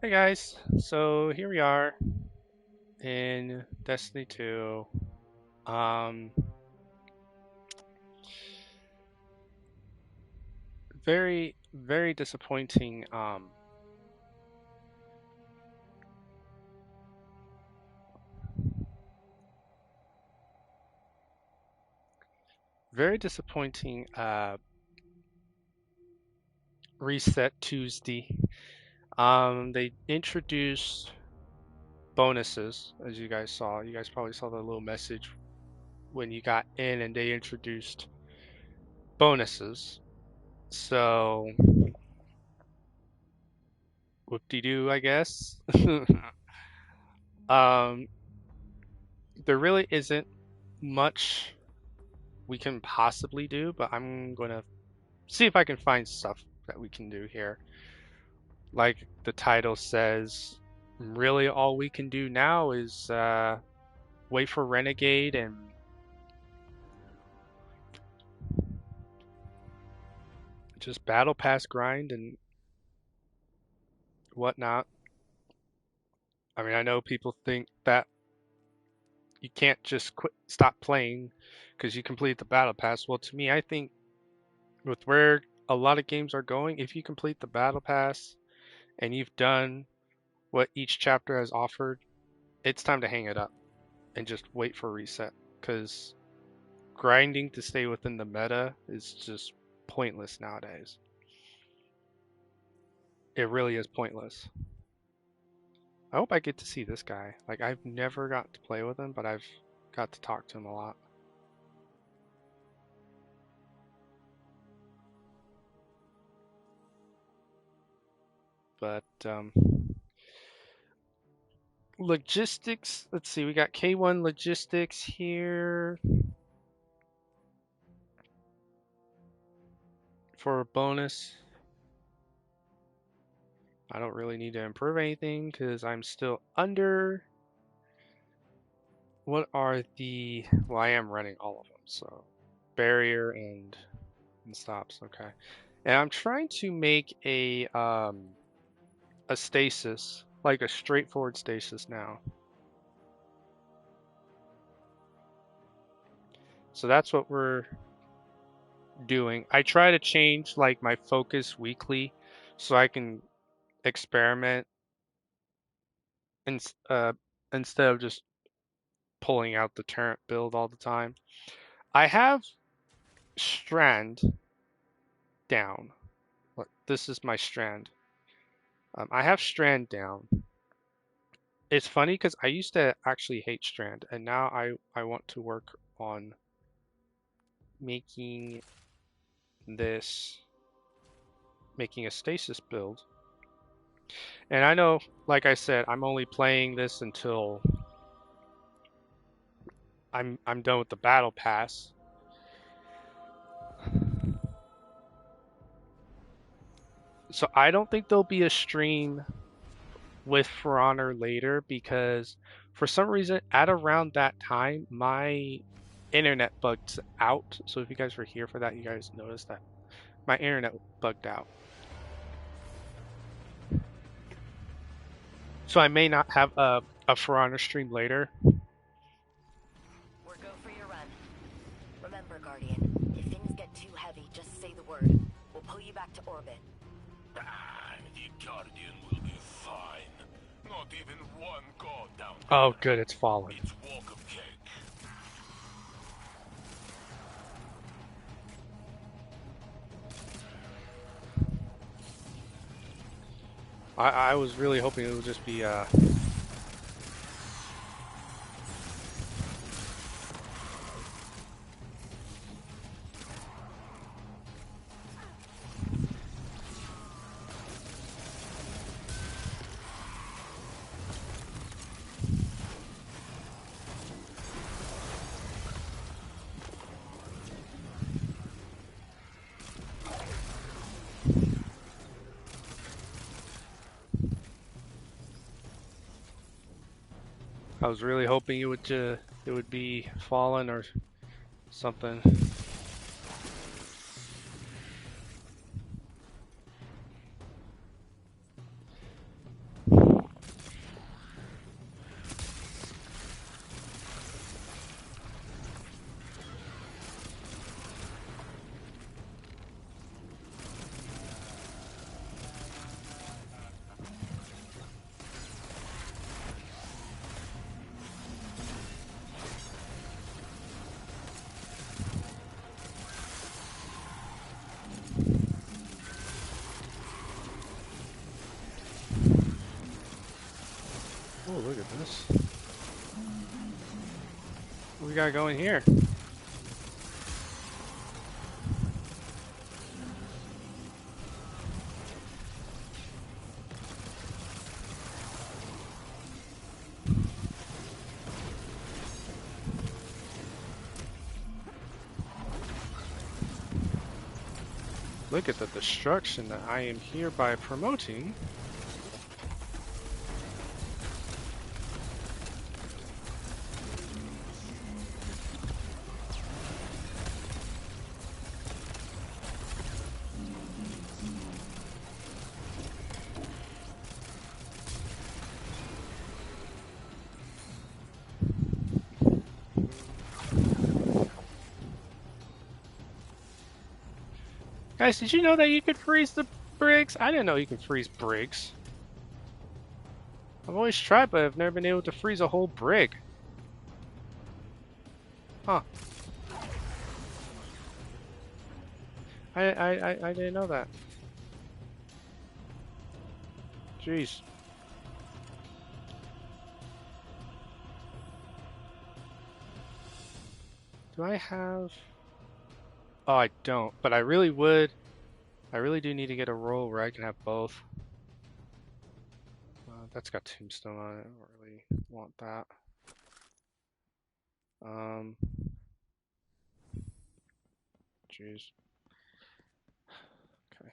Hey guys, so here we are in Destiny 2. Um, very disappointing. Very disappointing. Reset Tuesday. They introduced bonuses, as you guys saw. You guys probably saw the little message when you got in, and they introduced bonuses. So, whoop-de-doo, I guess. um, there really isn't much we can possibly do, but I'm gonna see if I can find stuff that we can do here. Like the title says, really all we can do now is wait for Renegade and just battle pass grind and whatnot. I mean, I know people think that you can't just stop playing because you complete the battle pass. Well, to me, I think with where a lot of games are going, if you complete the battle pass and you've done what each chapter has offered, it's time to hang it up and just wait for reset because grinding to stay within the meta is just pointless nowadays. It really is pointless. I hope I get to see this guy. Like, I've never got to play with him, but I've got to talk to him a lot. But logistics, let's see, we got K1 logistics here for a bonus. I don't really need to improve anything because I'm still under. What are the, well, I am running all of them, so barrier and stops, okay. And I'm trying to make a stasis, like a straightforward stasis now. So that's what we're doing. I try to change like my focus weekly so I can experiment and instead of just pulling out the turret build all the time. I have Strand down. Look, this is my Strand. I have Strand down. It's funny because I used to actually hate Strand, and now I want to work on making this, making a stasis build. And I know, like I said, I'm only playing this until I'm done with the battle pass. So I don't think there'll be a stream with For Honor later because for some reason at around that time my internet bugged out. So if you guys were here for that, you guys noticed that my internet bugged out. So I may not have a For Honor stream later. We're go for your run. Remember, Guardian, if things get too heavy, just say the word. We'll pull you back to orbit. The Guardian will be fine. Not even one god down there. Oh good, it's fallen. It's walk of cake. I was really hoping it would just be I was really hoping it would be fallen or something. Oh, look at this. What we got going here? Look at the destruction that I am hereby promoting. Guys, did you know that you could freeze the brigs? I didn't know you can freeze brigs. I've always tried, but I've never been able to freeze a whole brig. Huh. I didn't know that. Jeez. Do I have... Oh, I don't, but I really would. I really do need to get a roll where I can have both. That's got tombstone on it. I don't really want that. Jeez. Okay.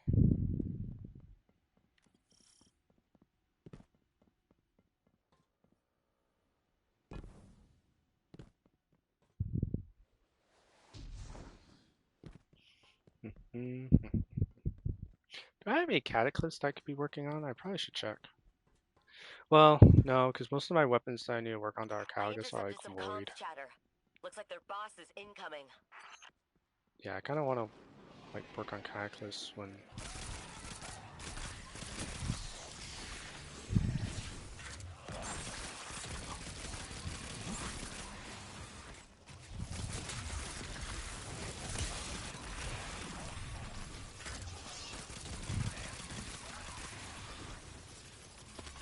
Do I have any cataclysms I could be working on? I probably should check. Well, no, because most of my weapons that I need to work on are Arcalgus are like void. Looks like their boss is incoming. Yeah, I kind of want to like work on cataclysms when.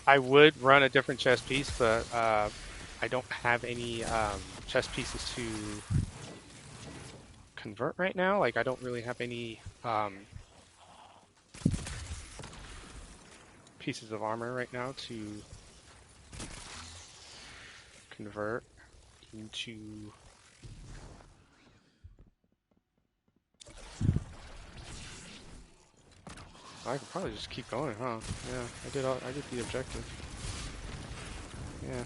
I would run a different chess piece, but I don't have any chess pieces to convert right now. Like I don't really have any pieces of armor right now to convert into. I could probably just keep going, huh? Yeah, I did the objective. Yeah.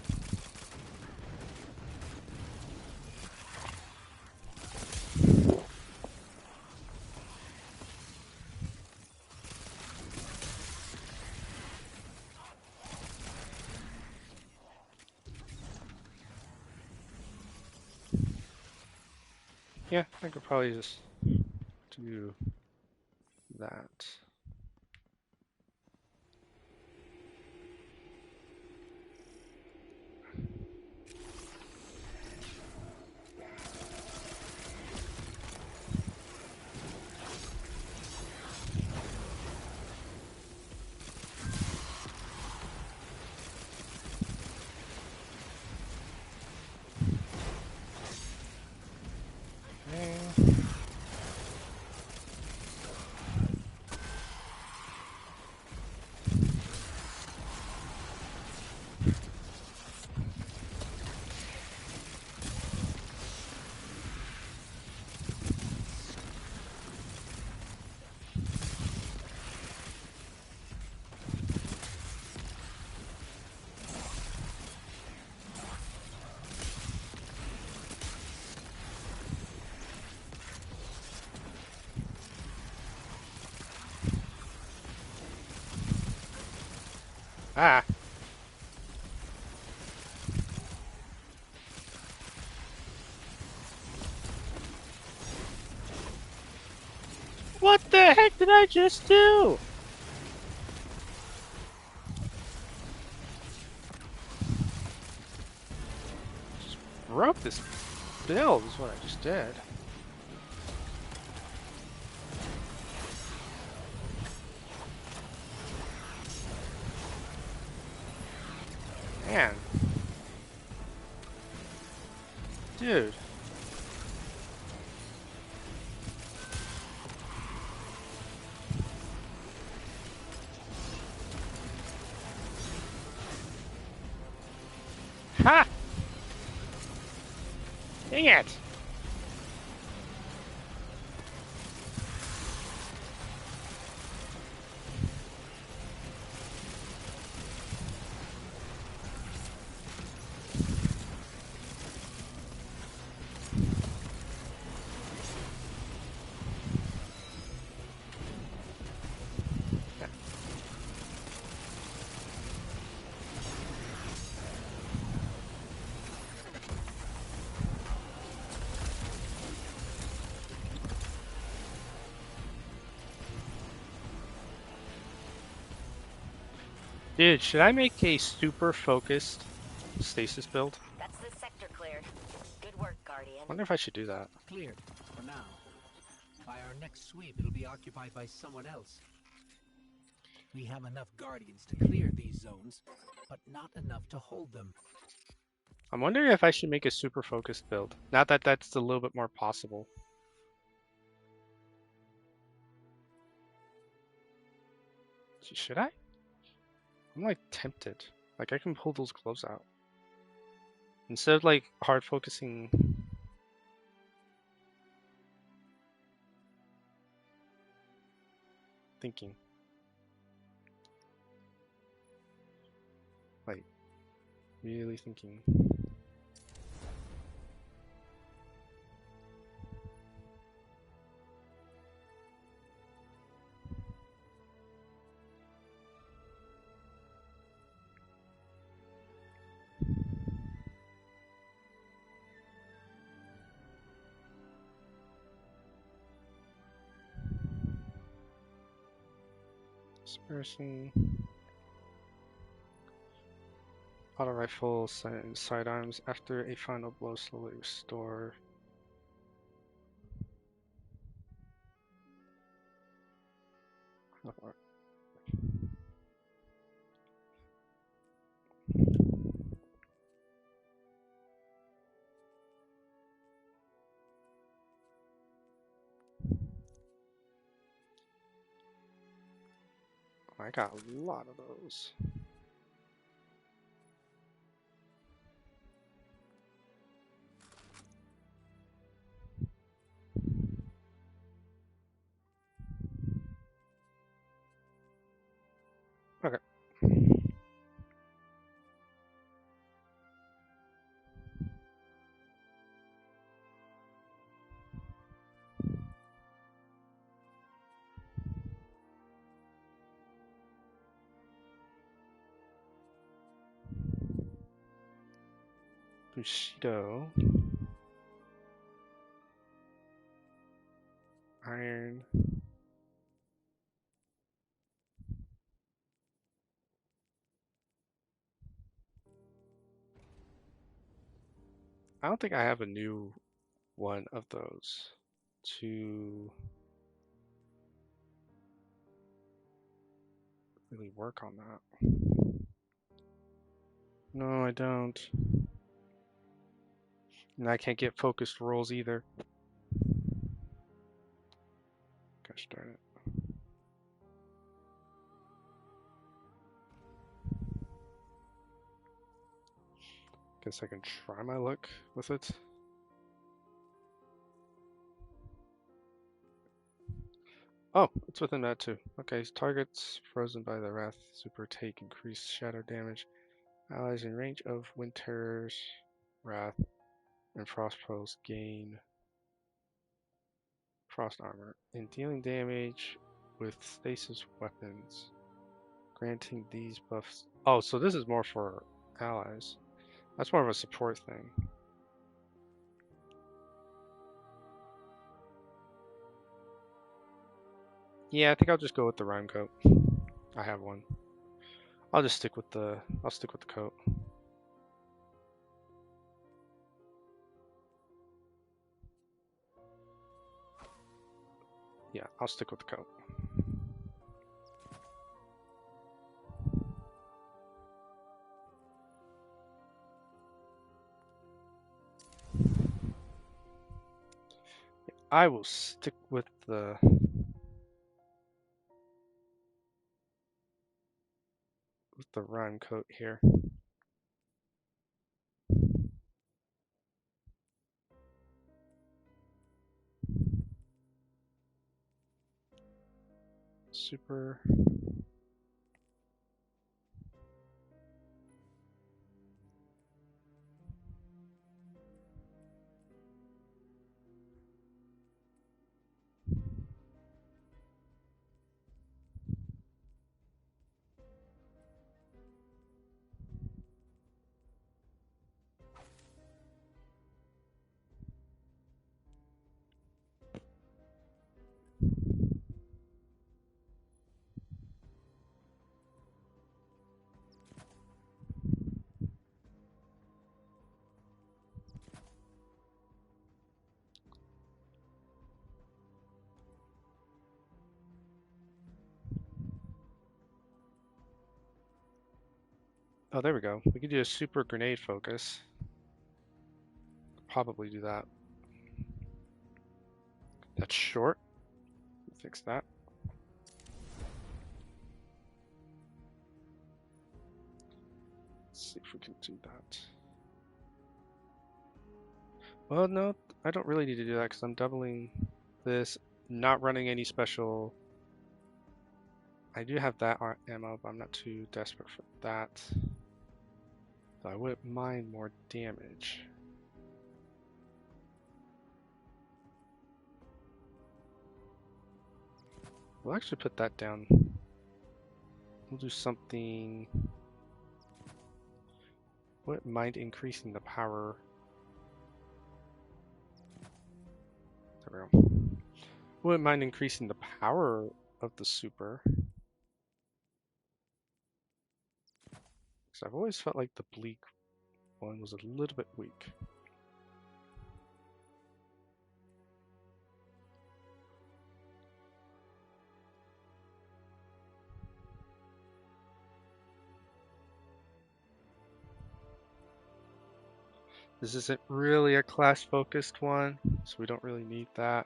Yeah, I could probably just do that. Okay. Ah. What the heck did I just do? Just broke this build is what I just did. Man. Dude. Ha! Dang it! Dude, should I make a super focused stasis build? That's the sector cleared. Good work, Guardian. I wonder if I should do that. Cleared for now. By our next sweep, it'll be occupied by someone else. We have enough Guardians to clear these zones, but not enough to hold them. I'm wondering if I should make a super focused build. Not that that's a little bit more possible. Should I? I'm like tempted. Like I can pull those gloves out. Instead of like hard focusing. Thinking. Like really thinking. Dispersing. Auto rifle sidearms after a final blow slowly restore. I got a lot of those. Okay. Bushido. Iron. I don't think I have a new one of those to really work on that. No, I don't. And I can't get focused rolls either. Gosh darn it. Guess I can try my luck with it. Oh, it's within that too. Okay, targets frozen by the Wrath Super take increased shadow damage. Allies in range of Winter's Wrath and Frost Pulse gain Frost Armor. In dealing damage with stasis weapons, granting these buffs. Oh, so this is more for allies. That's more of a support thing. Yeah, I think I'll just go with the Rime coat. I have one. I'll stick with the coat. Yeah, I'll stick with the coat. I will stick with the run coat here. Super. Oh, there we go. We could do a super grenade focus. Probably do that. That's short. Fix that. Let's see if we can do that. Well, no, I don't really need to do that because I'm doubling this, not running any special. I do have that ammo, but I'm not too desperate for that. So I wouldn't mind more damage. We'll actually put that down. We'll do something. Wouldn't mind increasing the power. There we go. Wouldn't mind increasing the power of the super. Because I've always felt like the bleak one was a little bit weak. This isn't really a class-focused one, so we don't really need that.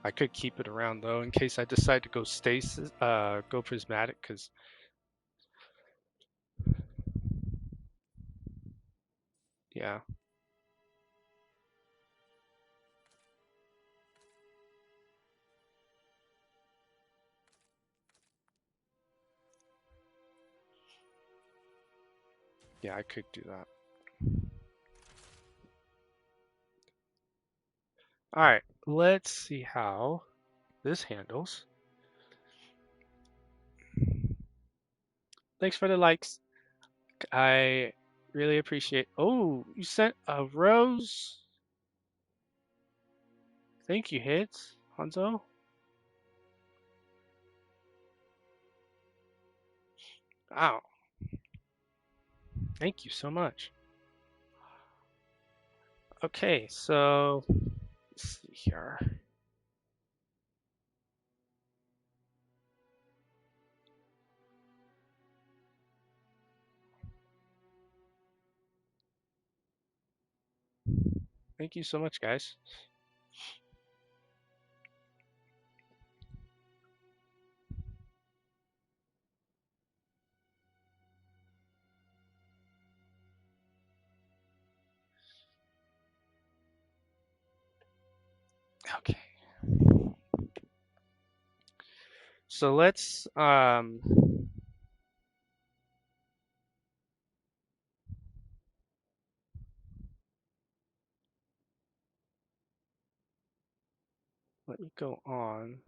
I could keep it around though, in case I decide to go stasis, go prismatic, because yeah. Yeah, I could do that. Alright, let's see how this handles. Thanks for the likes. I really appreciate. Oh, you sent a rose. Thank you, Hits, Hanzo. Wow. Thank you so much. Okay, so let's see here. Thank you so much, guys. Okay. So let's let me go on.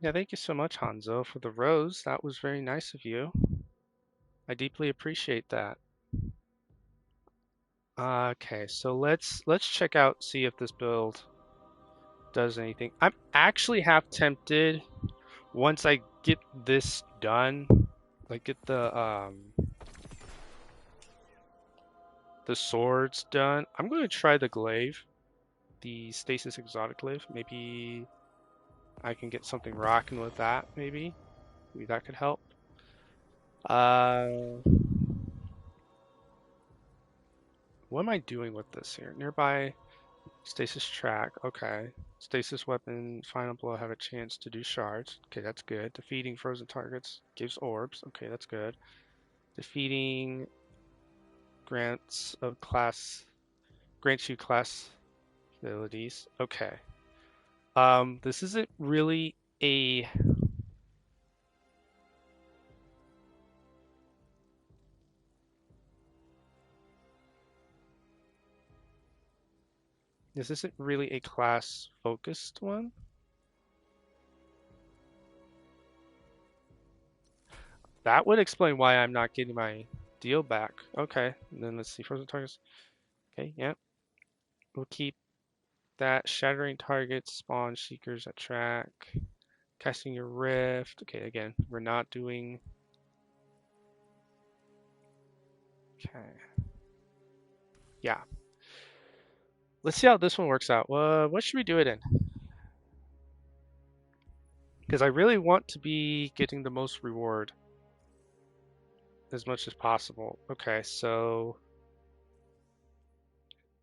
Yeah, thank you so much, Hanzo, for the rose. That was very nice of you. I deeply appreciate that. Okay, so let's check out, see if this build does anything. I'm actually half tempted once I get this done, like get the swords done. I'm going to try the glaive the Stasis Exotic Live. Maybe I can get something rocking with that, maybe. Maybe that could help. What am I doing with this here? Nearby Stasis Track, okay. Stasis Weapon, Final Blow have a chance to do shards. Okay, that's good. Defeating frozen targets gives orbs. Okay, that's good. Defeating grants you class abilities. Okay. This isn't really a class focused one. That would explain why I'm not getting my deal back. Okay, and then let's see frozen targets. Okay, yeah. We'll keep that. Shattering targets, spawn seekers at track. Casting your rift. Okay, again, we're not doing. Okay. Yeah. Let's see how this one works out. What should we do it in? Because I really want to be getting the most reward as much as possible. Okay, so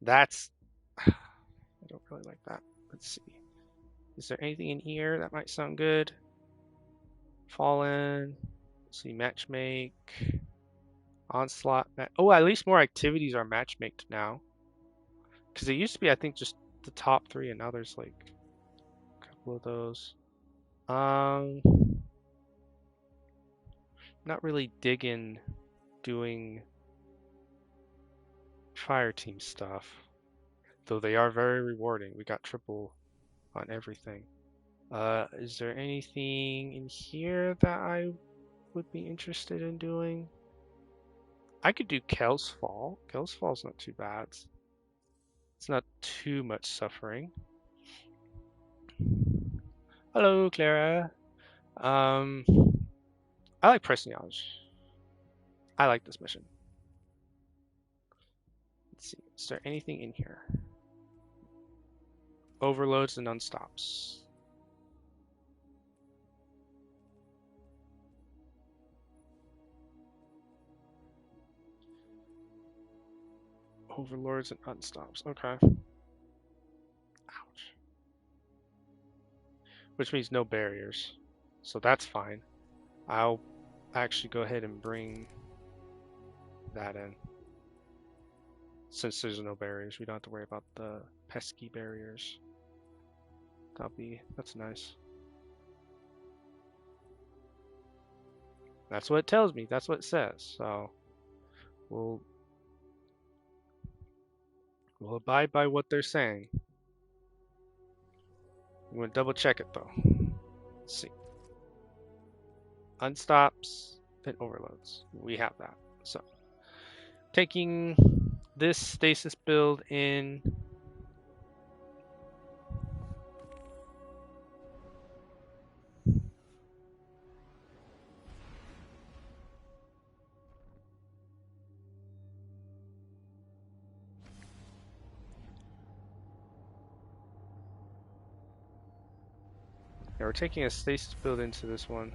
that's. I don't really like that. Let's see. Is there anything in here that might sound good? Fallen. Let's see, matchmake. Onslaught. Oh, at least more activities are matchmaked now. Because it used to be, I think, just the top 3, and now there's like a couple of those. Not really digging doing fire team stuff, though they are very rewarding. We got triple on everything. Is there anything in here that I would be interested in doing? I could do Kel's Fall. Kel's Fall's not too bad. It's not too much suffering. Hello, Clara. I like Presciage. I like this mission. Let's see. Is there anything in here? Overloads and unstops. Overlords and unstops. Okay. Ouch. Which means no barriers. So that's fine. I'll actually go ahead and bring that in. Since there's no barriers, we don't have to worry about the pesky barriers. That's nice. That's what it tells me. That's what it says. So we'll abide by what they're saying. I'm gonna double check it though. Let's see. Unstops and overloads. We have that. So taking this stasis build in. Yeah, we're taking a stasis build into this one.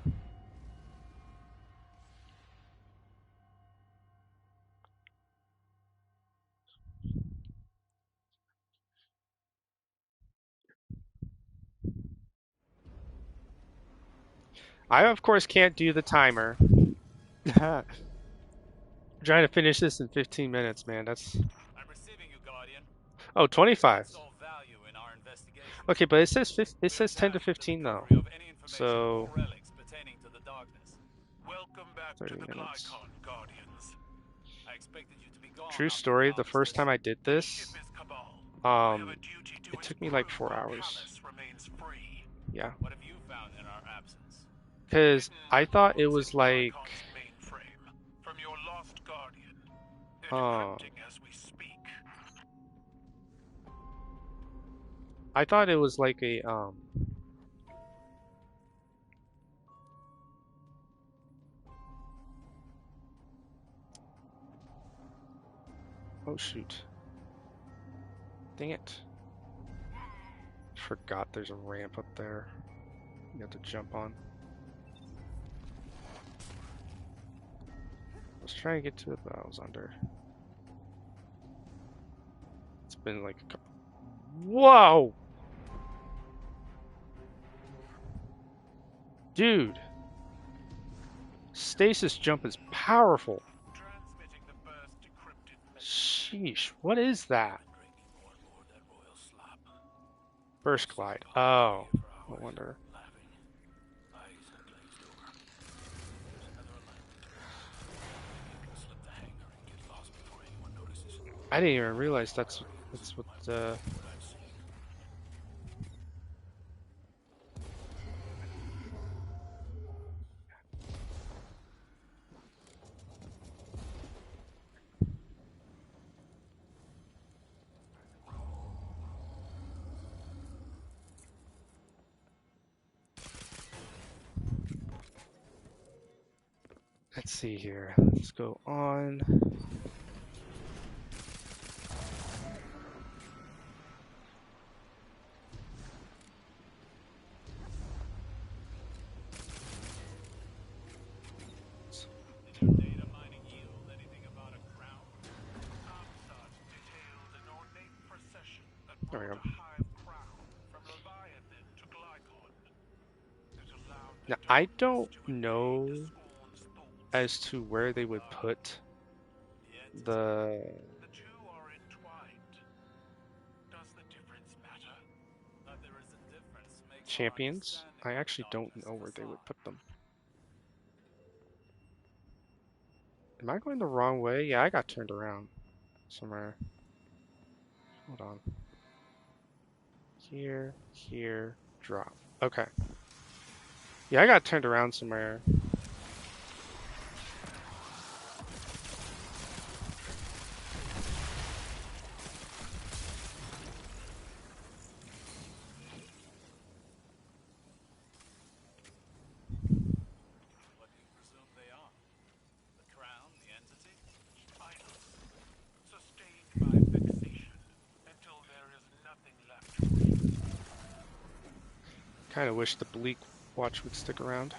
I, of course, can't do the timer. I'm trying to finish this in 15 minutes, man. That's... I'm receiving you, Guardian. Oh, 25. Saw value in our investigation. Okay, but it says 10 to 15 though. So Relics pertaining to the darkness. Welcome back 30 to the minutes. Glykon, Guardians. I expected you to be gone. True after story, the harvest first time I did The this, ship is Cabal. I have a duty to it took me like ensure 4 our hours. palace remains free. Yeah. What have you found in our absence? Because I thought it Reports was in like... Glykon's mainframe from your lost Guardian. They're Oh. decrypting as we speak. I thought it was like a, Oh shoot. Dang it. Forgot there's a ramp up there. You have to jump on. I was trying to get to it, but I was under. It's been like a couple. Whoa! Dude! Stasis jump is powerful. Transmitting the burst decrypted message. Sheesh, what is that? Drinking more and more of that royal slop. Burst glide. Oh, For no hours, wonder. laughing. Eyes glazed over. There's another alignment. Maybe you can slip the hanger and get lost before anyone notices. I didn't even realize that's what What I'm seeing. Let's see here. Let's go on. Data mining yield anything about a crown? Amsat detailed an ornate procession that There we brought go. a hive crown from Leviathan to Glykon. It allowed the Now, I darkness don't to invade know the Scorn's thoughts. as to where they would put Yet, the the two are entwined. Does the difference matter? That there is a difference makes our champions. I understanding actually of don't darkness know and where they would facade. put them. Am I going the wrong way? Yeah, I got turned around somewhere. Hold on. Here, here, drop. Okay. Yeah, I got turned around somewhere. What do you presume they are? The crown, the entity? Idols. Sustained by fixation until there is nothing left to read. Kind of wish the Bleak Watch would stick around.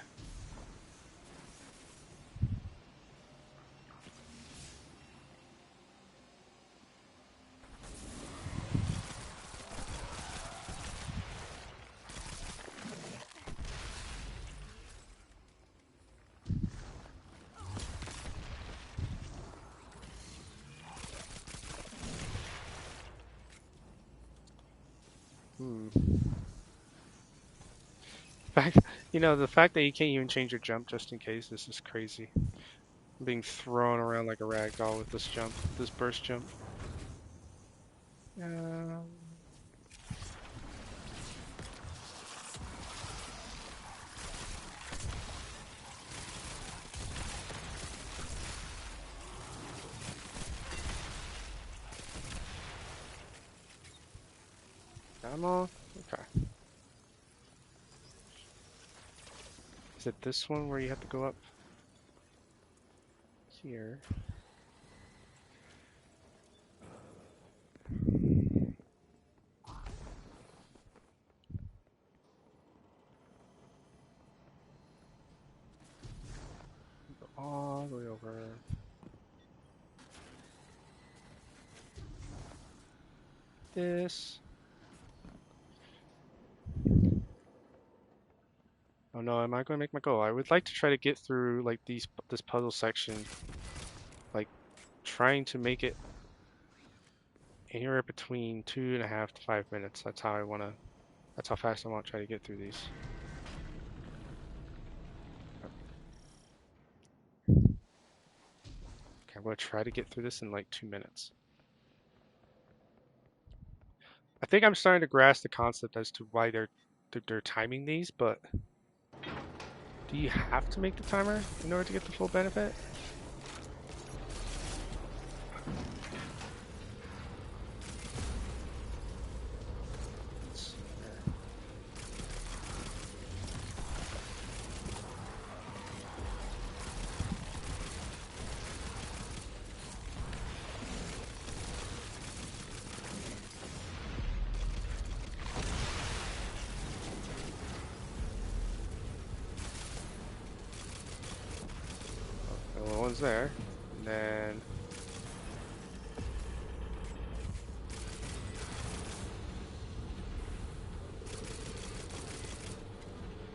Fact, the fact that you can't even change your jump just in case, this is crazy. I'm being thrown around like a rag doll with this jump, this burst jump. Ammo? Okay. Is it this one where you have to go up? Here. Go all the way over. This. Oh no, am I going to make my goal? I would like to try to get through like this puzzle section, like trying to make it anywhere between 2.5 to 5 minutes. That's how fast I want to try to get through these. Okay, I'm going to try to get through this in like 2 minutes. I think I'm starting to grasp the concept as to why they're timing these, but do you have to make the timer in order to get the full benefit? The little one's there. And then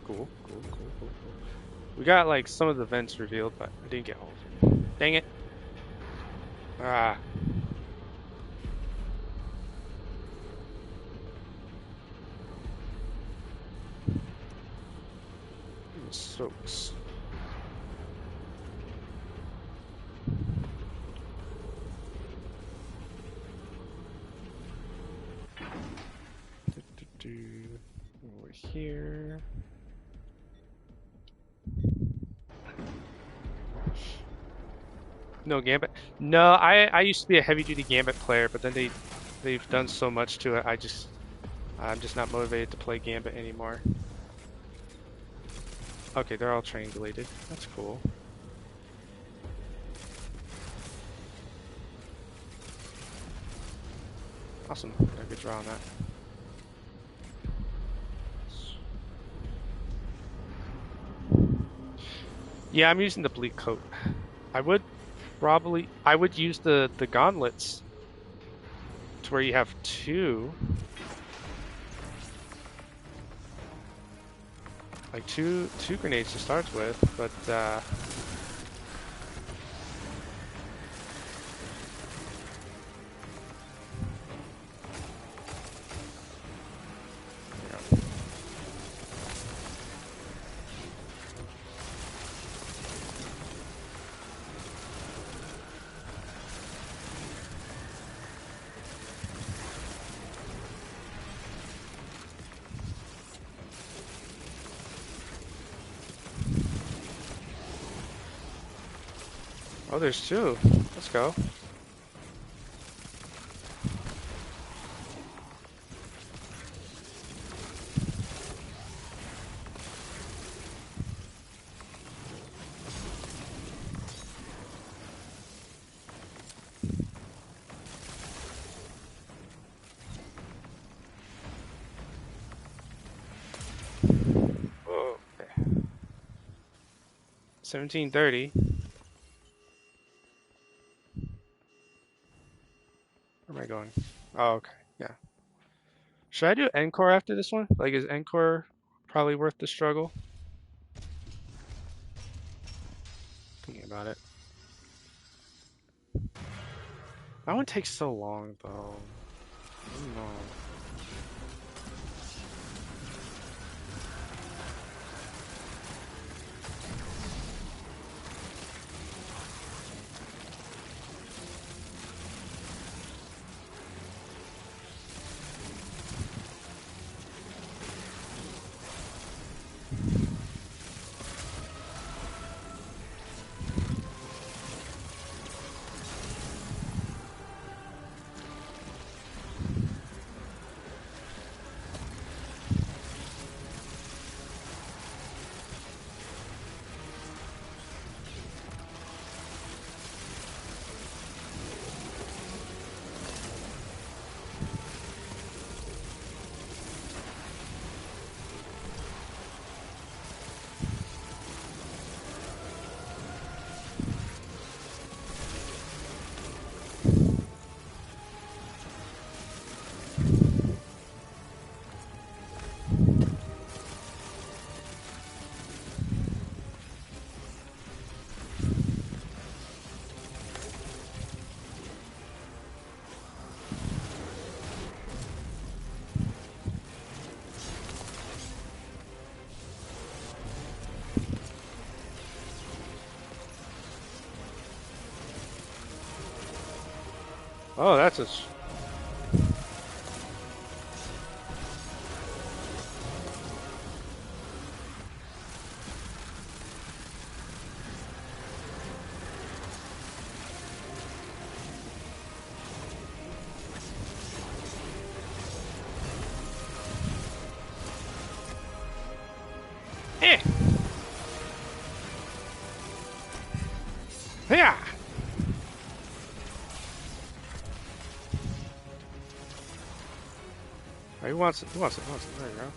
cool. We got like some of the vents revealed, but I didn't get all of them. Dang it. Ah. Soaks. Over here. No Gambit. No, I used to be a heavy duty Gambit player, but then they've done so much to it. I'm just not motivated to play Gambit anymore. Okay, they're all triangulated. That's cool. Awesome. Got a good draw on that. Yeah, I'm using the bleak coat. I would use the gauntlets to where you have two. Like two grenades to start with, but yeah. Oh, there's two. Let's go. Whoa. Okay. 1730. Where am I going? Oh, okay. Yeah. Should I do Encore after this one? Like, is Encore probably worth the struggle? Thinking about it. That one takes so long, though. I don't know. Oh, that's a... Eh! Yeah! Oh, he wants it. There you go.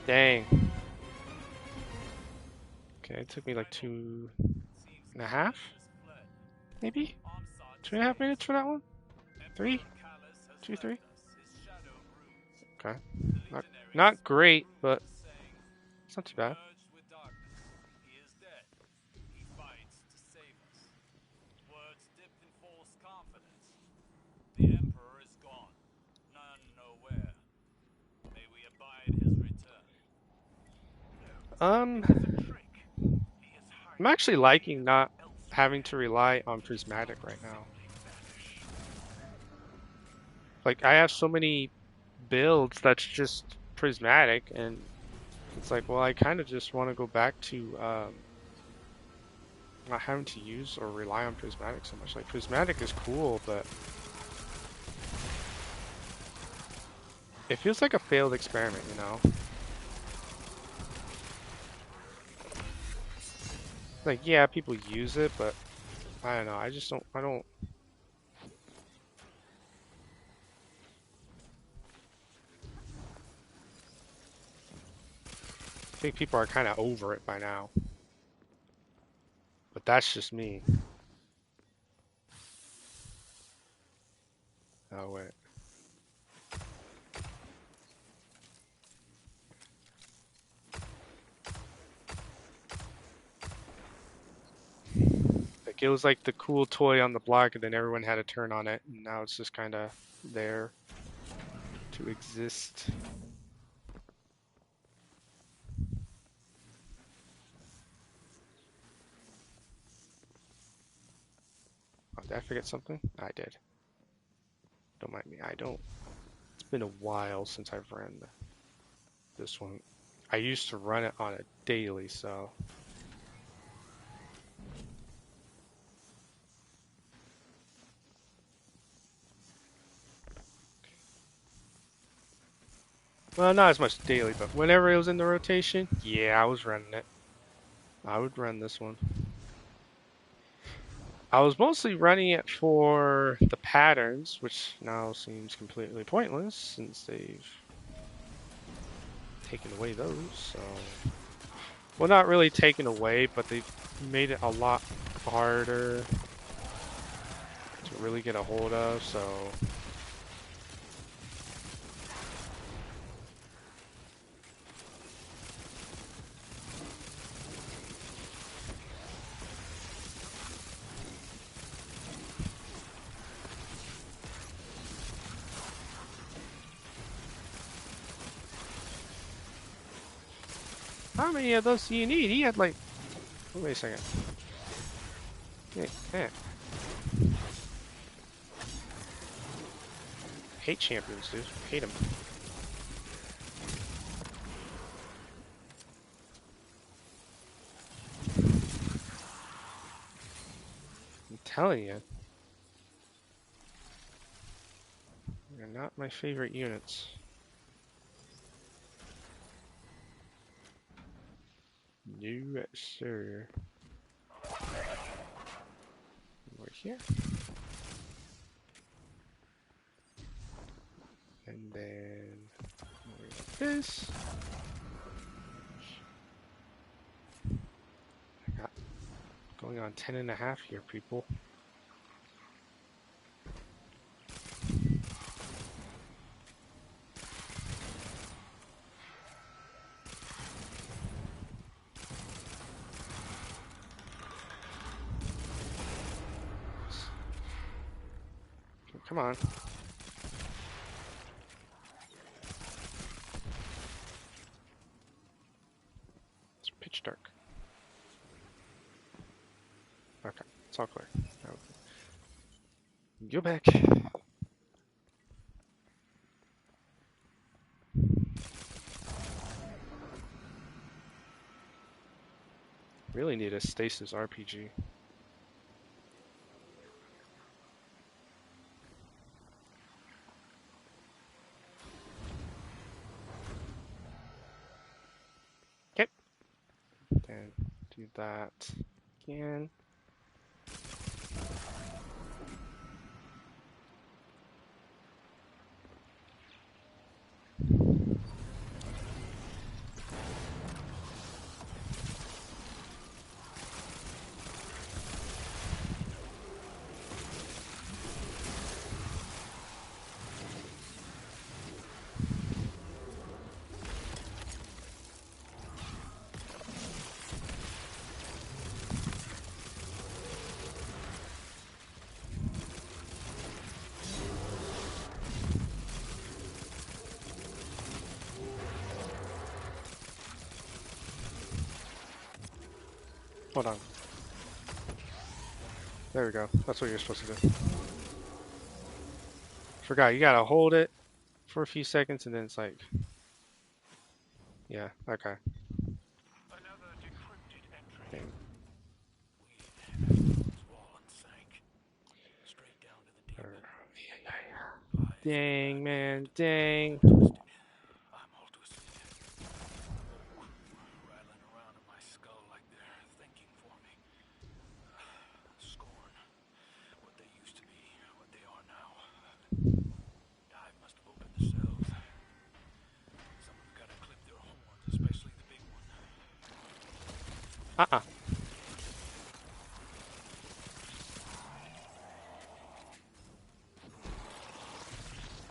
Dang. Okay, it took me like 2.5, maybe? 2.5 minutes for that one? 3? 2, 3? Okay. Not great, but it's not too bad. Words dipped in false confidence. The Emperor is gone. None know where. May we abide his return. Um, It is a trick. He is I'm hiding actually liking not elsewhere. having to rely on prismatic right now. Like, I have so many builds that's just prismatic, and it's like, well, I kind of just want to go back to not having to use or rely on prismatic so much. Like, prismatic is cool, but it feels like a failed experiment, you know? Like, yeah, people use it, but I don't know. I don't think people are kind of over it by now. But that's just me. Oh, wait. Like, it was like the cool toy on the block, and then everyone had to turn on it, and now it's just kind of there to exist. Oh, did I forget something? I did. Don't mind me. I don't. It's been a while since I've ran this one. I used to run it on a daily, so. Well, not as much daily, but whenever it was in the rotation, yeah, I was running it. I would run this one. I was mostly running it for the patterns, which now seems completely pointless since they've taken away those, so. Well, not really taken away, but they've made it a lot harder to really get a hold of, so. How many of those do you need? He had like. Wait a second. Yeah. Hate champions, dude. Hate them. I'm telling you. They're not my favorite units. No, sir. Over here. And then over like this. I got going on 10.5 here, people. Come on. It's pitch dark. Okay, it's all clear. Now, go back. Really need a stasis RPG. Okay. Then do that again. Hold on. There we go. That's what you're supposed to do. Forgot, you gotta hold it for a few seconds and then it's like... Yeah, okay. Another decrypted entry. Dang. Weed wall and sank. Straight down to the deep end. Dang, man, dang. Twisted. I'm all twisted. Rattling around in my skull like they're thinking for me. Scorn. What they used to be, what they are now. Dive must have opened the cells. Someone's gotta clip their horns, especially the big one. Uh-uh.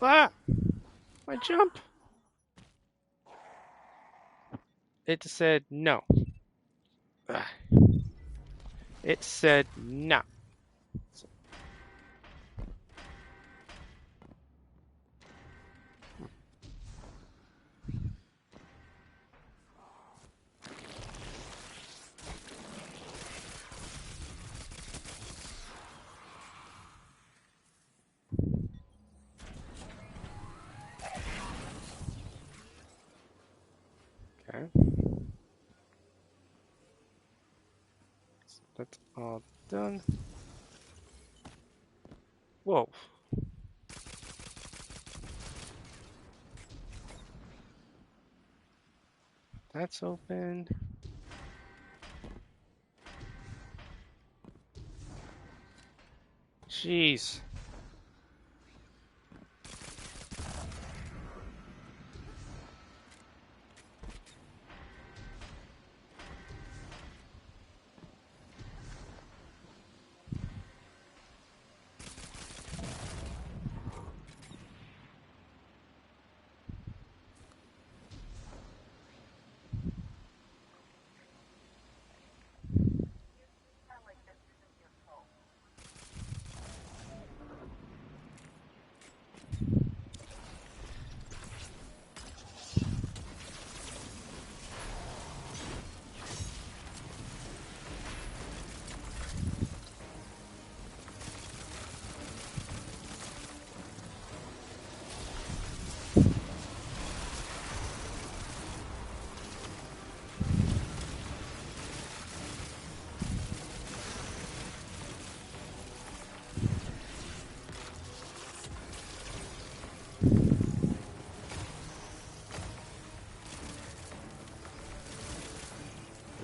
Ah! My jump! It said no. Ah. It said no. Okay. That's all done. Whoa. That's open. Jeez.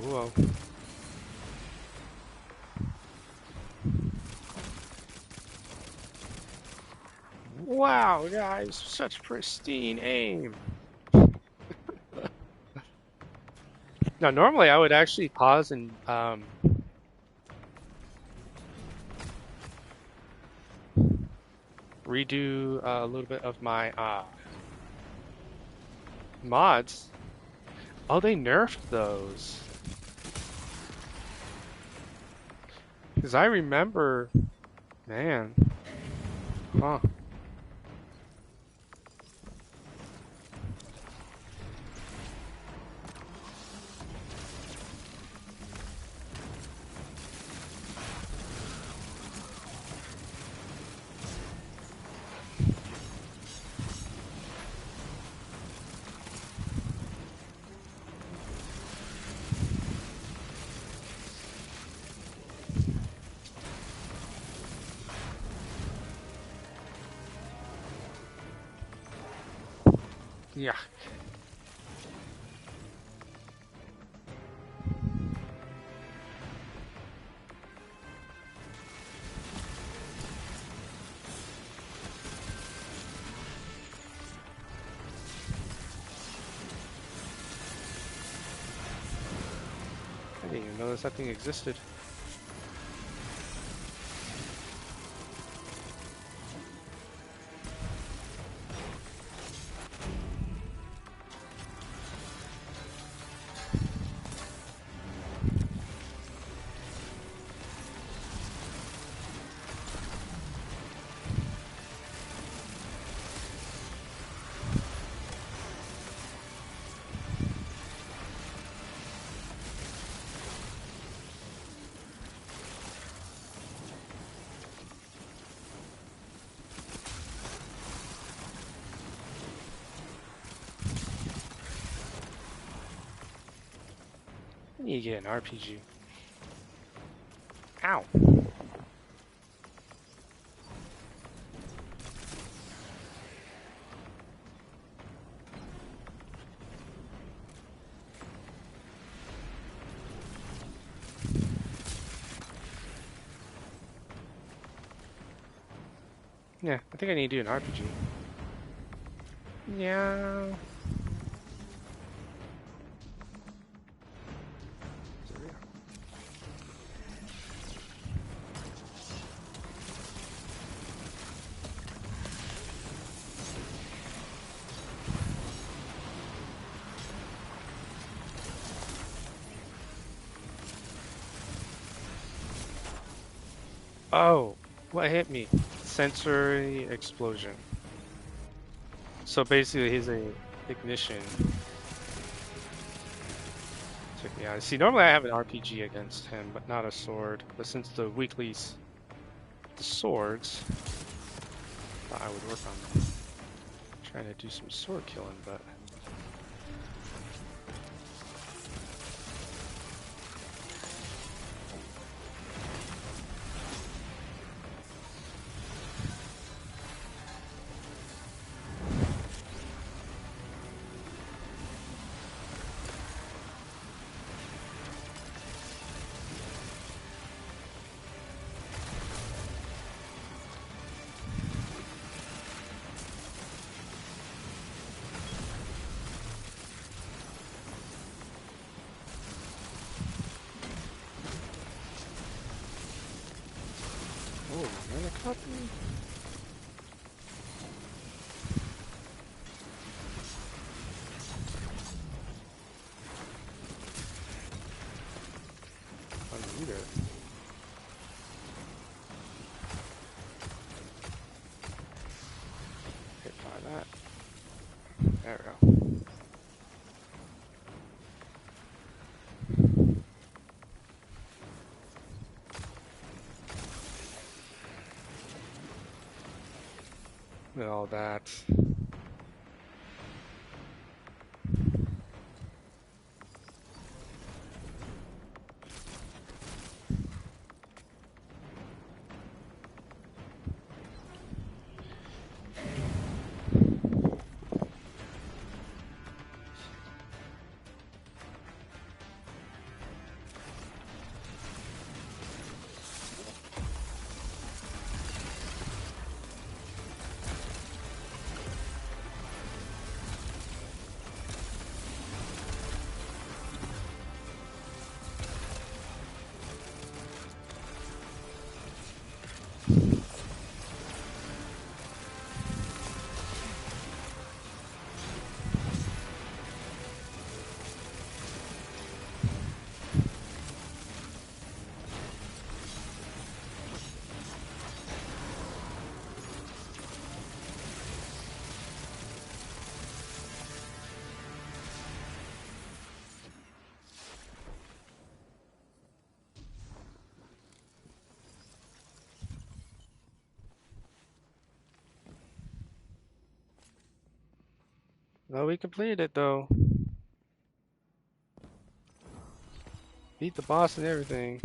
Whoa. Wow, guys, such pristine aim. Now, normally I would actually pause and redo a little bit of my mods. Oh, they nerfed those. Because I remember, man, huh. Yeah. I didn't even notice that thing existed. need to get an RPG. Ow. Yeah, I think I need to do an RPG. Yeah. Oh, what hit me? Sensory explosion. So basically, he's a ignition. Took me out. See, normally I have an RPG against him, but not a sword. But since the weekly's the swords, thought I would work on trying to do some sword killing, but. Oh, mana copy? I don't need it. Hit by that. There we go. And all that. No, we completed it though. Beat the boss and everything.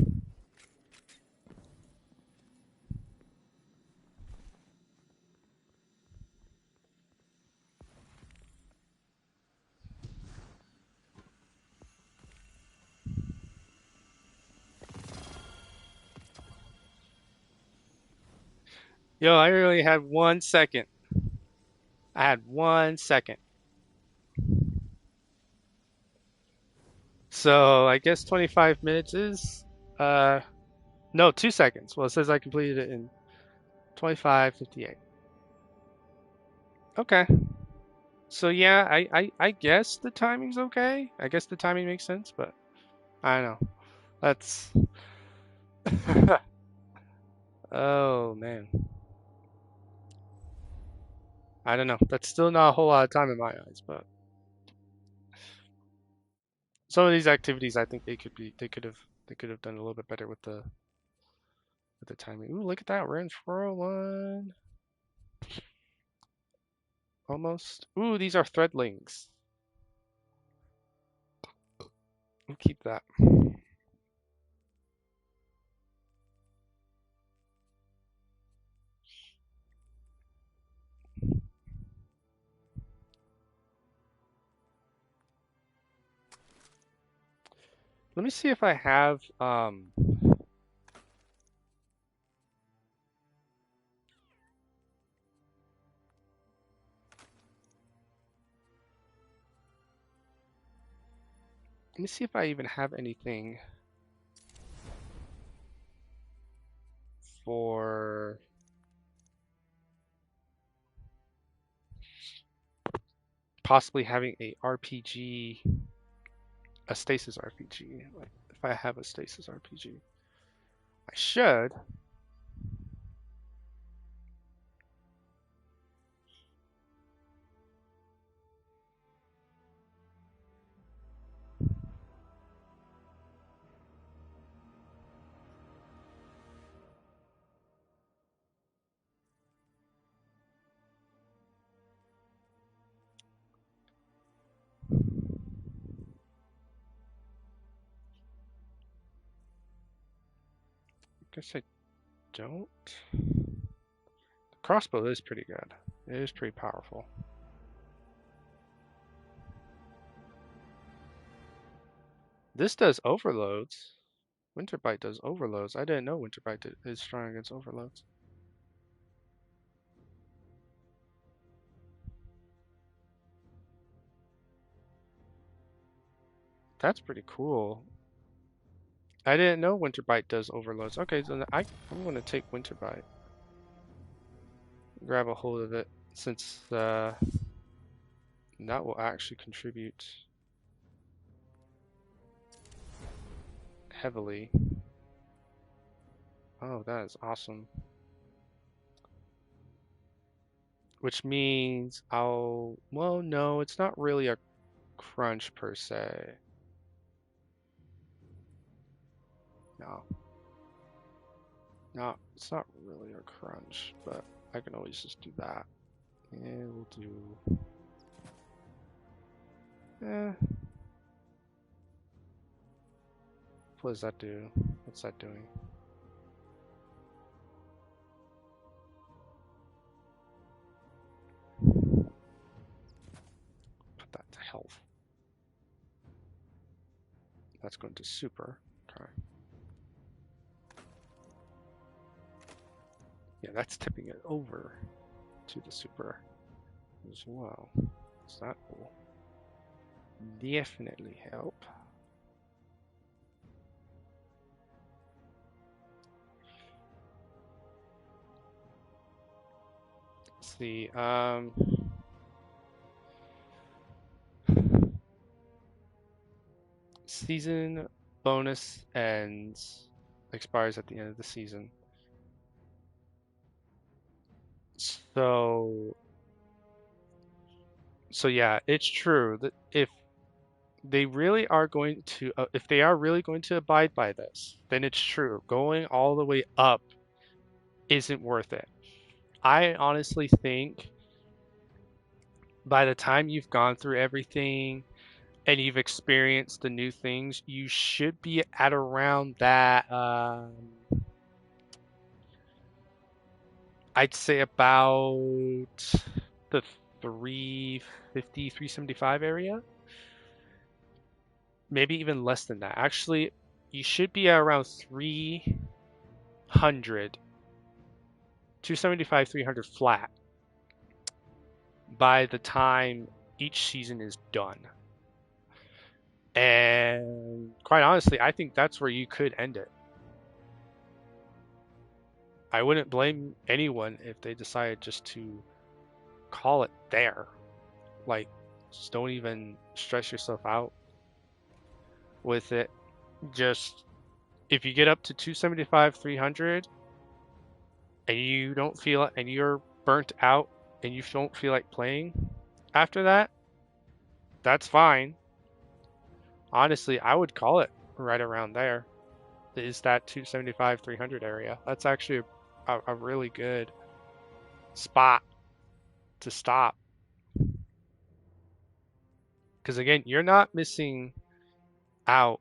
Yo, I really had 1 second. I had 1 second. So I guess 25 minutes is no, 2 seconds. Well, it says I completed it in 25:58. Okay. So yeah, I guess the timing's okay. I guess the timing makes sense, but I don't know. That's oh man. I don't know. That's still not a whole lot of time in my eyes, but some of these activities I think they could have done a little bit better with the timing. Ooh, look at that. We're in 401. Almost. Ooh, these are threadlings. We'll keep that. Let me see if I have let me see if I even have anything for possibly having a RPG, a stasis RPG. Like if I have a stasis RPG, I should. Guess I don't. The crossbow is pretty good. It is pretty powerful. This does overloads. Winterbite does overloads. I didn't know Winterbite is strong against overloads. That's pretty cool. I didn't know Winterbite does overloads. Okay, so I'm gonna take Winterbite. Grab a hold of it since that will actually contribute heavily. Oh, that is awesome. Which means well, no, it's not really a crunch per se. No. No, it's not really a crunch, but I can always just do that. And we'll do... What does that do? What's that doing? Put that to health. That's going to super. Okay. Yeah, that's tipping it over to the super as well. So that will definitely help. Let's see. Season bonus expires at the end of the season. So yeah, it's true that if they really are going to, if they are really going to abide by this, then it's true. Going all the way up isn't worth it. I honestly think by the time you've gone through everything and you've experienced the new things, you should be at around that, I'd say about the 350, 375 area. Maybe even less than that. Actually, you should be at around 300, 275, 300 flat by the time each season is done. And quite honestly, I think that's where you could end it. I wouldn't blame anyone if they decided just to call it there. Like, just don't even stress yourself out with it. Just, if you get up to 275, 300, and you don't feel it, and you're burnt out, and you don't feel like playing after that, that's fine. Honestly, I would call it right around there. Is that 275, 300 area? That's actually a really good spot to stop. Because again, you're not missing out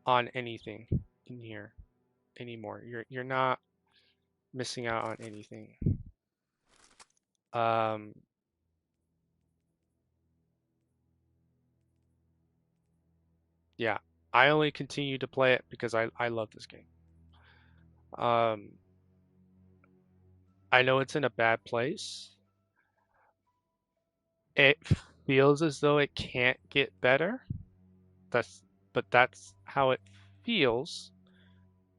on anything in here anymore. You're not missing out on anything. Yeah, I only continue to play it because I love this game. I know it's in a bad place. It feels as though it can't get better. But that's how it feels.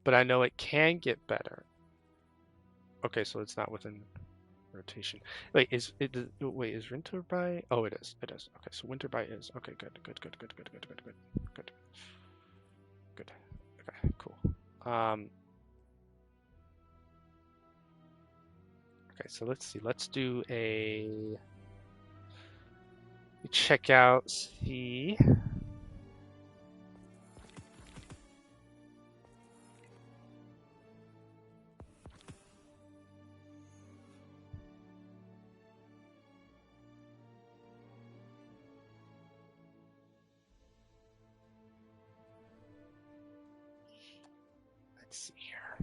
But I know it can get better. Okay, so it's not within rotation. Wait, is Winterby? Oh, it is. It is. Okay, so Winterby is. Okay, good. Okay, cool. Okay, so let's see. Let's do a check out. See. Let's see here.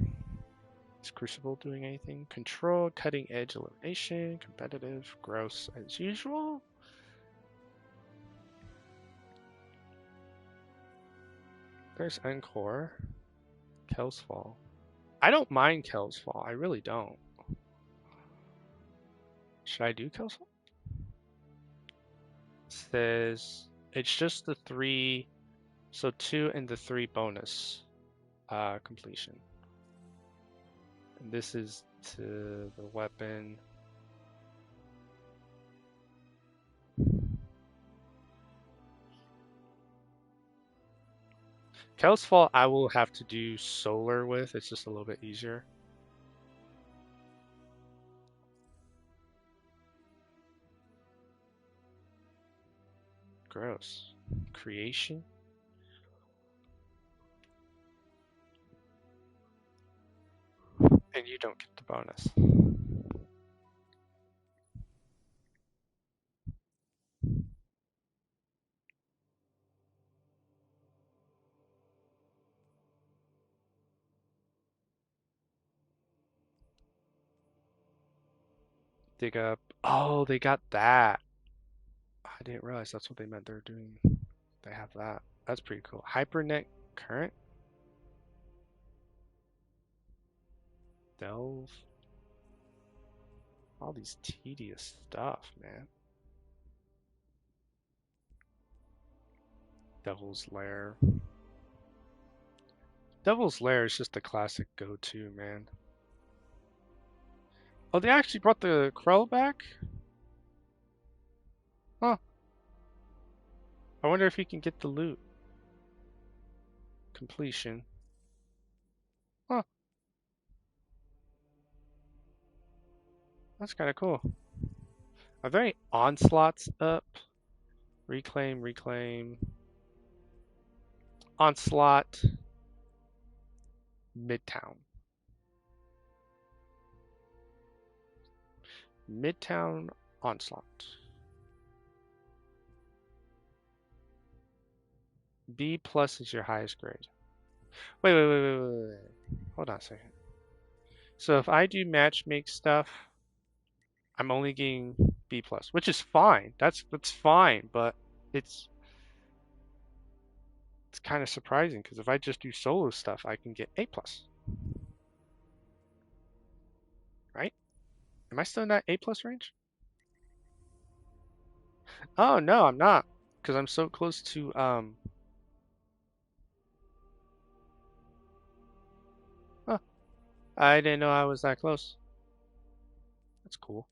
Is Crucible doing anything? Control, cutting edge elimination, competitive, gross as usual. There's Encore. Kel's Fall. I don't mind Kel's Fall. I really don't. Should I do Kel's Fall? It says it's just the 3, so 2 and the 3 bonus completion. And this is to the weapon. Kel's Fall I will have to do solar with. It's just a little bit easier. Gross. Creation. And you don't get the bonus. Dig up. Oh, they got that. I didn't realize that's what they meant. They're doing. They have that. That's pretty cool. Hypernet current. Delve. All these tedious stuff, man. Devil's Lair. Devil's Lair is just a classic go-to, man. Oh, they actually brought the Krell back? Huh. I wonder if he can get the loot. Completion. Huh. That's kind of cool. Are there any onslaughts up? Reclaim. Onslaught. Midtown. Midtown Onslaught. B plus is your highest grade. Wait. Hold on a second. So if I do matchmake stuff, I'm only getting B plus, which is fine. That's fine, but it's kind of surprising because if I just do solo stuff, I can get A plus. Right? Am I still in that A plus range? Oh no, I'm not, because I'm so close to Huh. I didn't know I was that close. That's cool.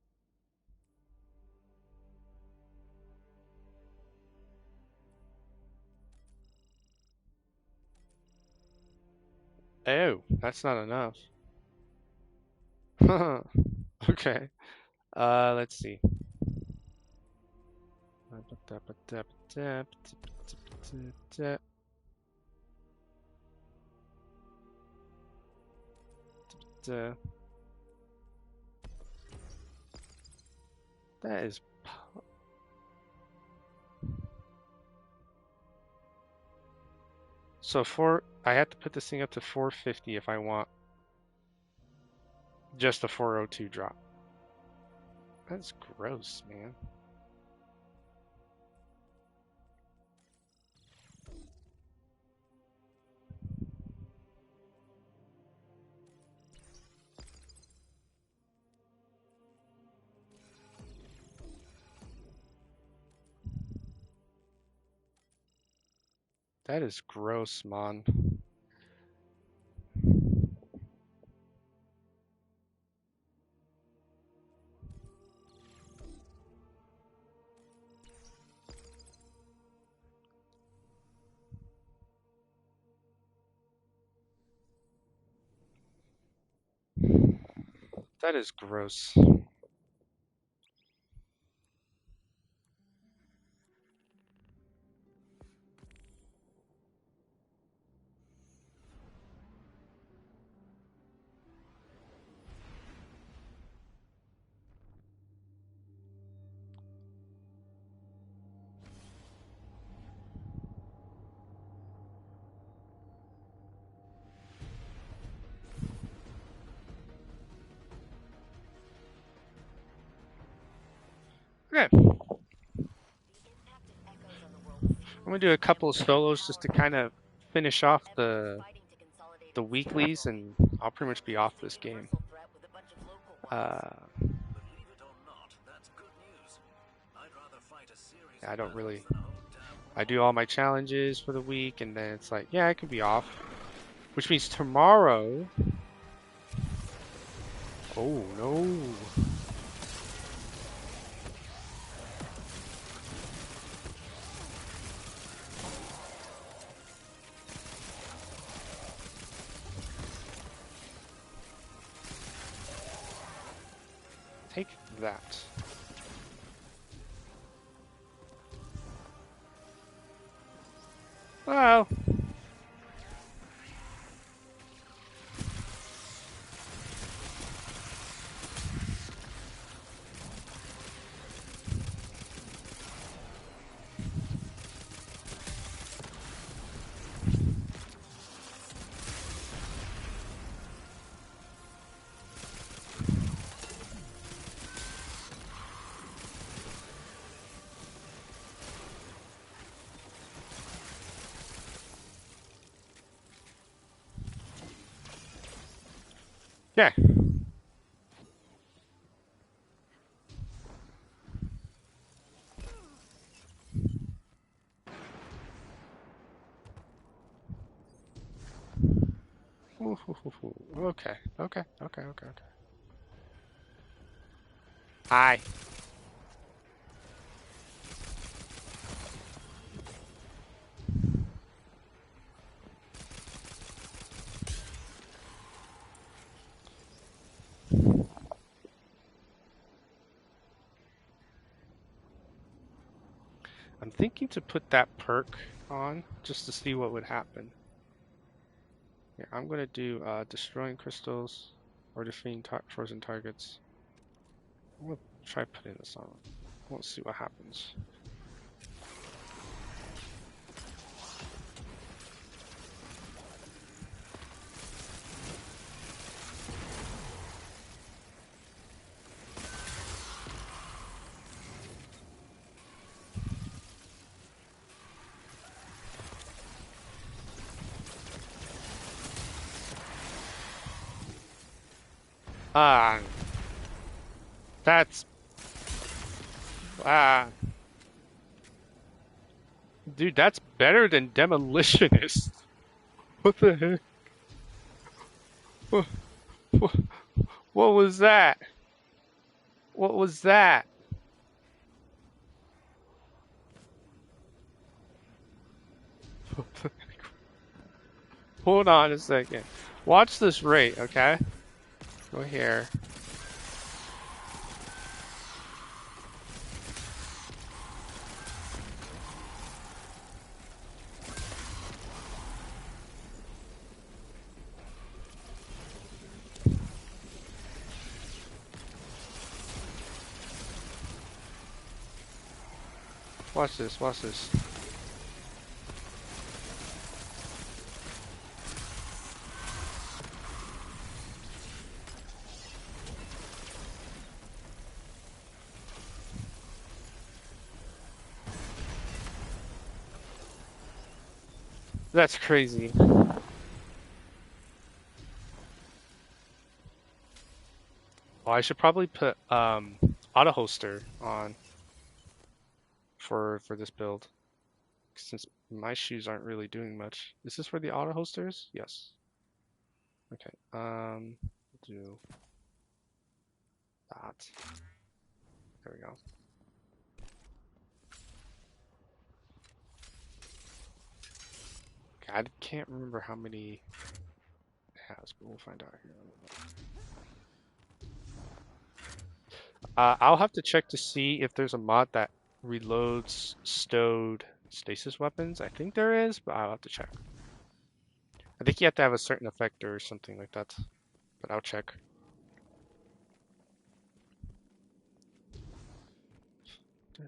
Oh, that's not enough. Okay. Let's see. That is so I have to put this thing up to 450 if I want just a 402 drop. That's gross, man. That is gross, man. That is gross. Okay. The impact of echoes on the world I'm gonna do a couple of solos just to kind of finish off the weeklies, and I'll pretty much be off this game. Believe it or not, that's good news. I'd rather fight a series I don't of really. battles than a whole damn I do all my challenges for the week, and then it's like, yeah, I can be off. Which means tomorrow. Oh no. Take that. Well. Yeah. Okay. Okay. Okay. Okay. Okay. Hi. I'm thinking to put that perk on just to see what would happen. Yeah, I'm gonna do destroying crystals or defeating frozen targets. I'm gonna try putting this on. We'll see what happens. Ah, that's dude, that's better than demolitionist. What the heck? What, what, what was that? What was that? Hold on a second. Watch this rate, okay? Go here. Watch this, watch this. That's crazy. Well, I should probably put auto holster on for this build, since My shoes aren't really doing much. Is this where the auto holster is? Yes. Okay. Do that. There we go. Okay, I can't remember how many it has, but we'll find out here. I'll have to check to see if there's a mod that reloads stowed stasis weapons. I think there is, but I'll have to check. I think you have to have a certain effector or something like that, but I'll check. I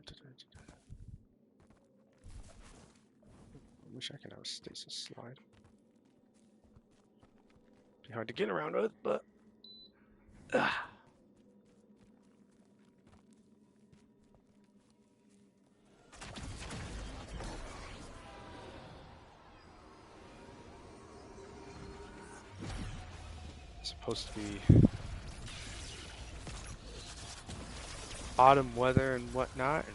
wish I could have a stasis slide. Be hard to get around with, but. It's supposed to be autumn weather and whatnot.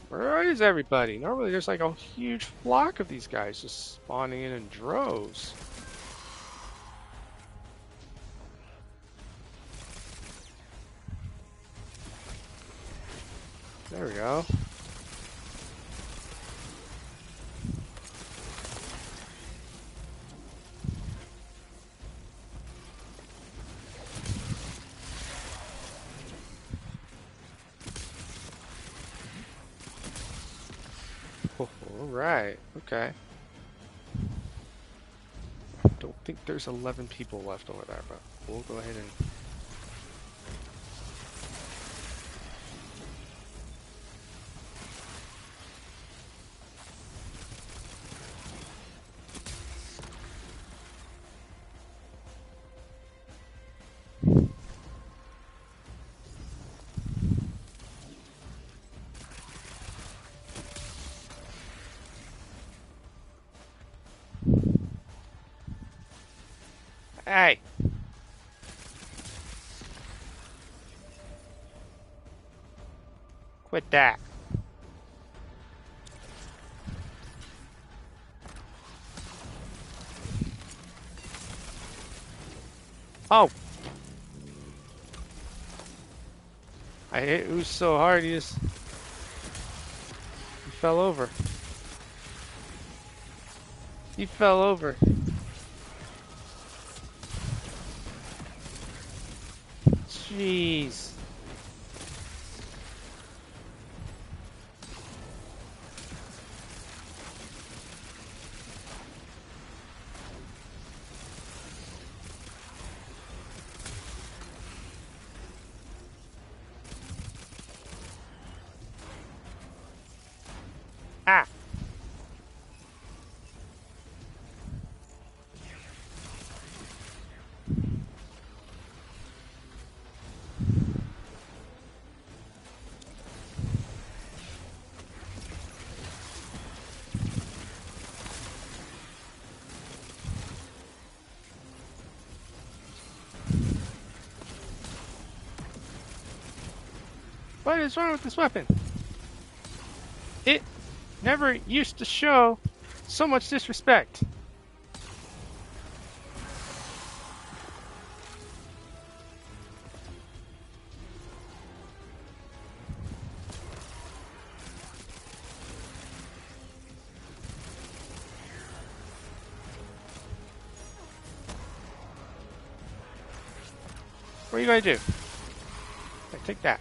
Where is everybody? Normally there's like a huge flock of these guys just spawning in droves. There we go. Oh, all right. Okay. Don't think there's 11 people left over there, but we'll go ahead and. Hey! Quit that. Oh! I hit Oos so hard he fell over. He fell over. Jeez. Ah! What is wrong with this weapon? It never used to show so much disrespect. What are you gonna do? Hey, take that.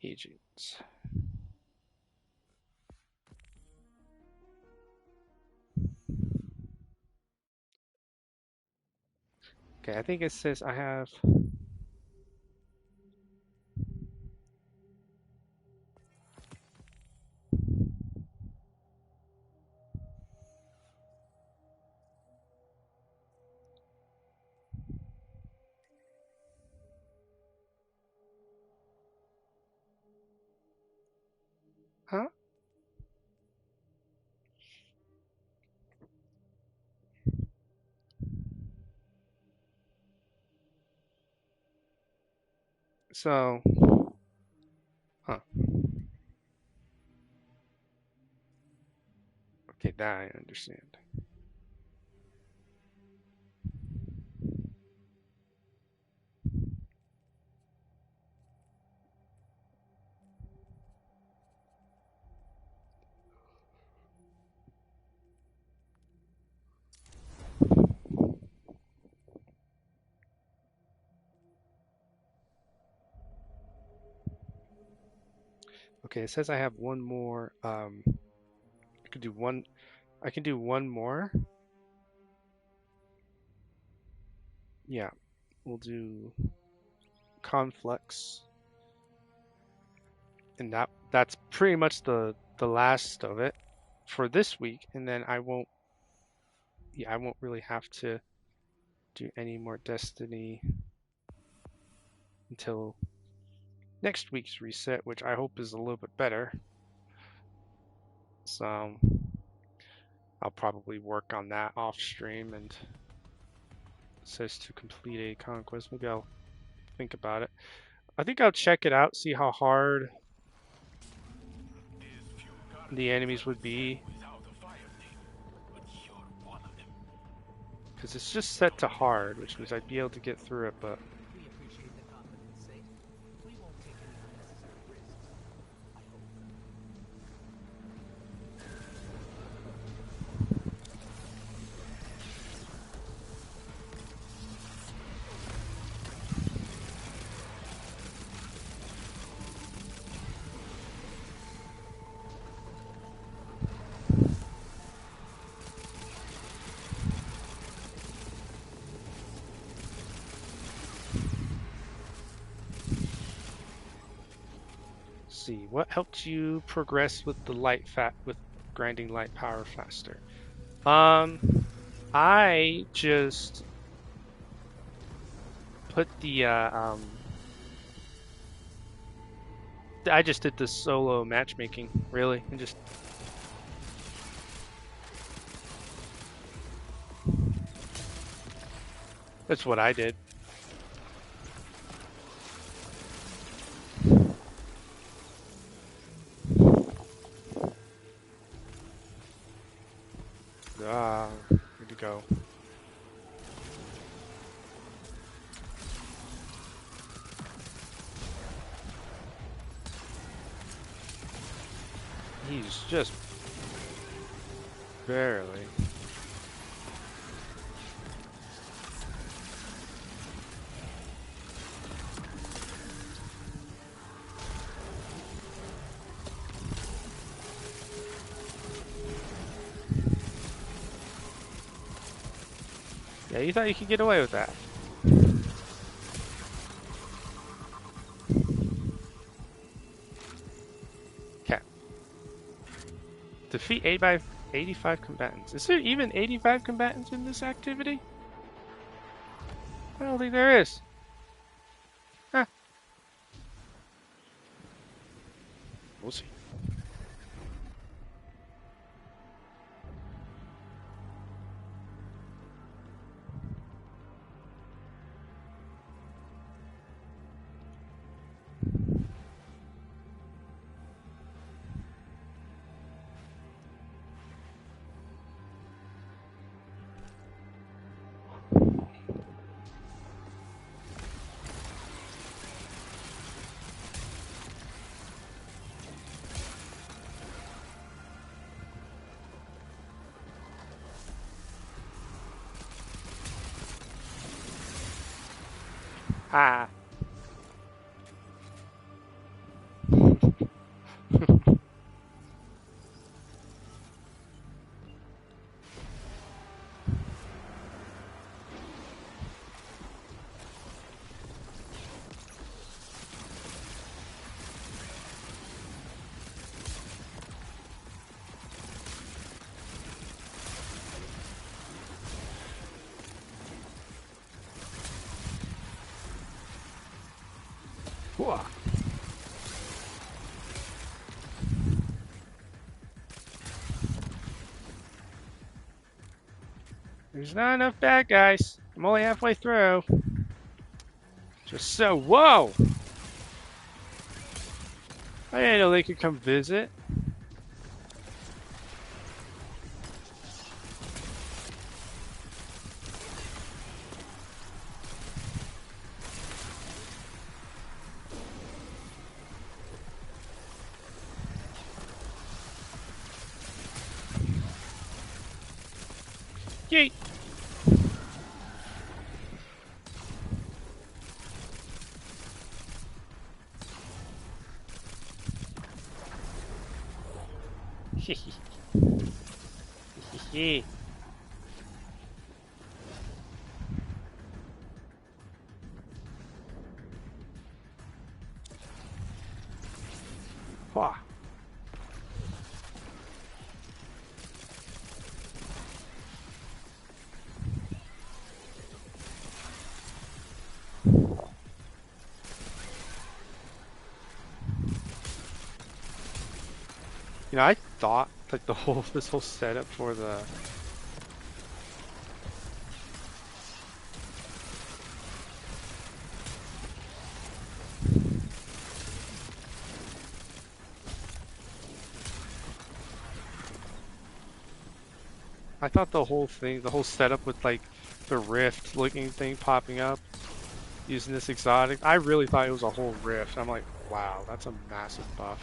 Agents. Okay, I think it says I have. Huh? So, huh. Okay, that I understand. Okay, it says I have one more. I could do one. I can do one more. Yeah, we'll do Conflux, and that's pretty much the last of it for this week. And then I won't. Yeah, I won't really have to do any more Destiny until next week's reset, which I hope is a little bit better. So I'll probably work on that off stream. And it says to complete a conquest. Maybe I'll think about it. I think I'll check it out, see how hard the enemies would be. Because it's just set to hard, which means I'd be able to get through it, but We appreciate the confidence, Saint. We won't take any unnecessary risks. I hope. see, what helped you progress with the with grinding light power faster? I just put the I just did the solo matchmaking, really, and just that's what I did. Good to go. He's just barely. Yeah, you thought you could get away with that. Okay. Defeat 85 combatants. Is there even 85 combatants in this activity? I don't think there is. Huh. We'll see. Ah. Whoa. There's not enough bad guys. I'm only halfway through. Just so. Whoa! I didn't know they could come visit. Yeet! Hehehe. Wah. You know, I thought like this whole setup for the I thought the whole thing, the whole setup with like the rift looking thing popping up using this exotic, I really thought it was a whole rift. I'm like, wow, that's a massive buff.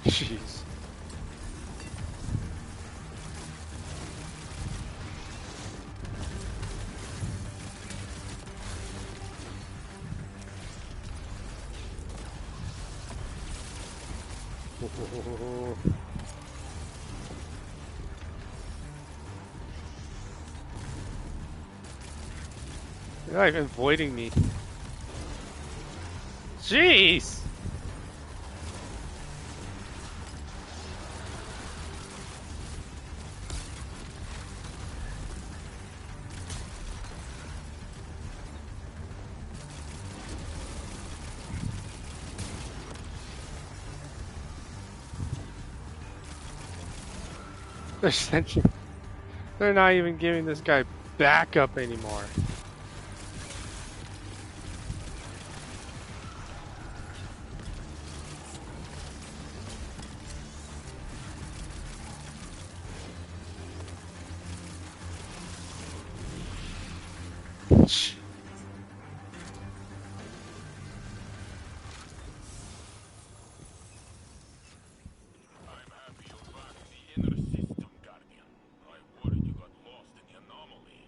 Jeez. They're like avoiding me. Jeez! They're sending, they're not even giving this guy backup anymore. I'm happy you're back in the inner system, Guardian. I worried you got lost in the anomaly.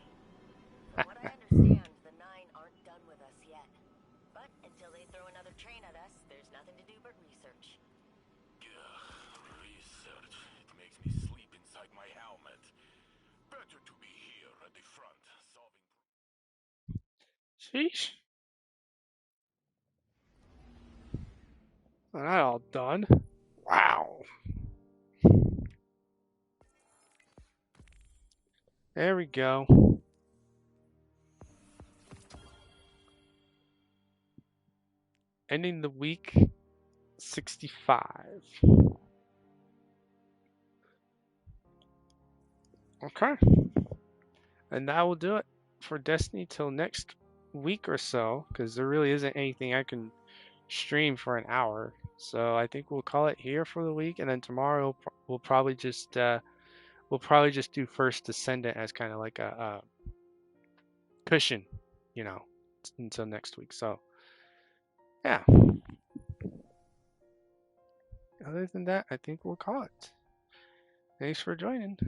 From what I understand, the Nine aren't done with us yet. But until they throw another train at us, there's nothing to do but research. Research. It makes me sleep inside my helmet. Better to be here at the front, solving... Sheesh. Not all done. Wow. There we go. Ending the week 65. Okay. And that will do it for Destiny till next week or so, because there really isn't anything I can stream for an hour. So I think we'll call it here for the week, and then tomorrow we'll probably just do First Descendant as kind of like a cushion, you know, until next week. So yeah. Other than that, I think we'll call it. Thanks for joining.